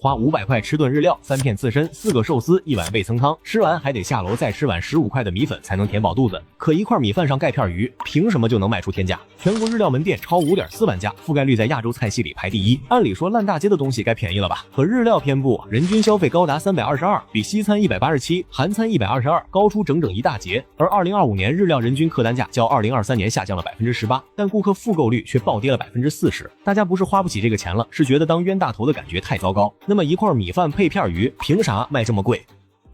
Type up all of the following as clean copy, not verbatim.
花500块吃顿日料，3片刺身，4个寿司，1碗味噌汤，吃完还得下楼再吃碗15块的米粉才能填饱肚子。可一块米饭上盖片鱼，凭什么就能卖出天价？全国日料门店超5.4万家，覆盖率在亚洲菜系里排第1。按理说烂大街的东西该便宜了吧？可日料偏不，人均消费高达322，比西餐187、韩餐122高出整整一大截。而2025年日料人均客单价较2023年下降了18%，但顾客复购率却暴跌了40%。大家不是花不起这个钱了，是觉得当冤大头的感觉太糟糕。那么一块米饭配片鱼，凭啥卖这么贵？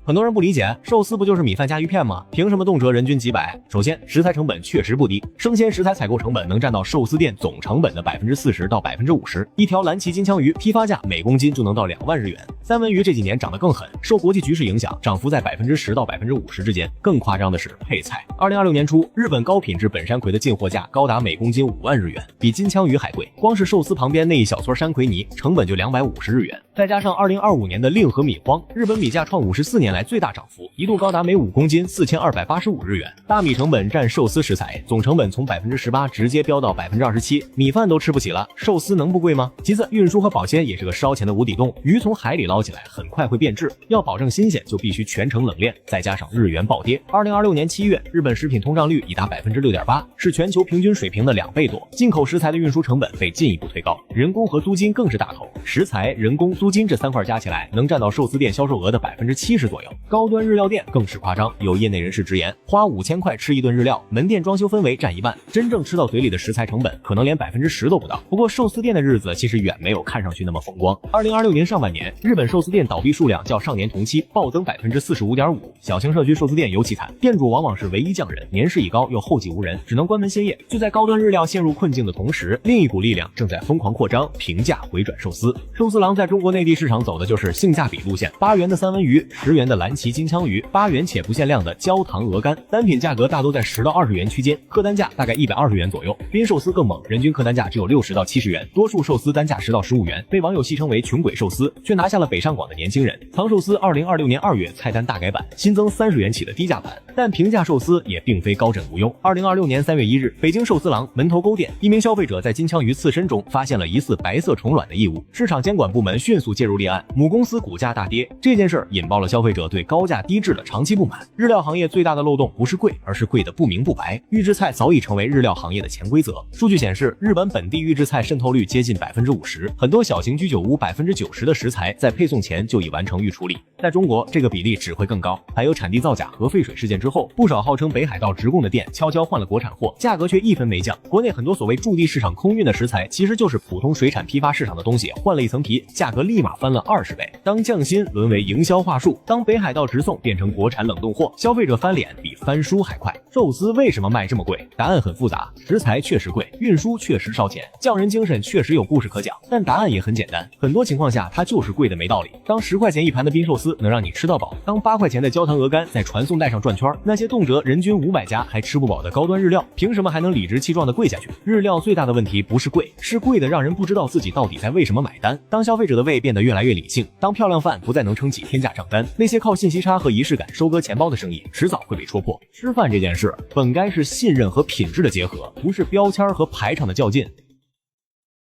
很多人不理解，寿司不就是米饭加鱼片吗？凭什么动辄人均几百？首先，食材成本确实不低，生鲜食材采购成本能占到寿司店总成本的40%到50%。一条蓝鳍金枪鱼批发价每公斤就能到2万日元。三文鱼这几年涨得更狠，受国际局势影响，涨幅在10%到50%之间。更夸张的是配菜。2026年初，日本高品质本山葵的进货价高达每公斤5万日元，比金枪鱼还贵。光是寿司旁边那一小撮山葵泥，成本就250日元。再加上2025年的令和米荒，日本米价创54年来最大涨幅，一度高达每5公斤4285日元。大米成本占寿司食材总成本从18%直接飙到27%，米饭都吃不起了，寿司能不贵吗？其次，运输和保鲜也是个烧钱的无底洞，鱼从海里捞起来很快会变质，要保证新鲜就必须全程冷链，再加上日元暴跌。2026年7月，日本食品通胀率已达6.8%，是全球平均水平的2倍多。进口食材的运输成本被进一步推高，人工和租金更是大头，食材、人工、租金这3块加起来能占到寿司店销售额的70%左右。高端日料店更是夸张，有业内人士直言，花5000块吃一顿日料，门店装修氛围占1半，真正吃到嘴里的食材成本可能连10%都不到。不过寿司店的日子其实远没有看上去那么风光。2026年上半年，日本寿司店倒闭数量较上年同期暴增45.5%，小型社区寿司店尤其惨，店主往往是唯一匠人，年事已高又后继无人，只能关门歇业。就在高端日料陷入困境的同时，另一股力量正在疯狂扩张，平价回转寿司。寿司郎在中国内地市场走的就是性价比路线，8元的三文鱼，10元的蓝鳍金枪鱼，8元且不限量的焦糖鹅肝，单品价格大都在10到20元区间，客单价大概120元左右。冰寿司更猛，人均客单价只有60到70元，多数寿司单价10到15元，被网友戏称为穷鬼寿司，却拿下了北上广的年轻人。藏寿司2026年2月菜单大改版，新增30元起的低价版，但平价寿司也并非高枕无忧。2026年3月1日，北京寿司郎门头沟店，一名消费者在金枪鱼刺身中发现了疑似白色虫卵的异物，市场监管部门迅速介入立案，母公司股价大跌。这件事引爆了消费者对高价低质的长期不满。日料行业最大的漏洞不是贵，而是贵的不明不白。预制菜早已成为日料行业的潜规则。数据显示，日本本地预制菜渗透率接近50%，很多小型居酒屋90%的食材在配送前就已完成预处理。在中国，这个比例只会更高。还有产地造假核废水事件之后，不少号称北海道直供的店悄悄换了国产货，价格却1分没降。国内很多所谓驻地市场空运的食材，其实就是普通水产批发市场的东西，换了一层皮，价格立马翻了20倍。当匠心沦为营销话术，当北海道直送变成国产冷冻货，消费者翻脸比翻书还快。寿司为什么卖这么贵？答案很复杂，食材确实贵，运输确实烧钱，匠人精神确实有故事可讲，但答案也很简单，很多情况下它就是贵的没道理。当10块钱一盘的冰寿司能让你吃到饱，当8块钱的焦糖鹅肝在传送带上转圈，那些动辄人均500家还吃不饱的高端日料，凭什么还能理直气壮的贵下去？日料最大的问题不是贵，是贵的让人不知道自己到底在为什么买单。当消费者的胃变得越来越理性，当漂亮饭不再能撑起天价账单，那些靠信息差和仪式感收割钱包的生意迟早会被戳破。吃饭这件事本该是信任和品质的结合，不是标签和排场的较劲。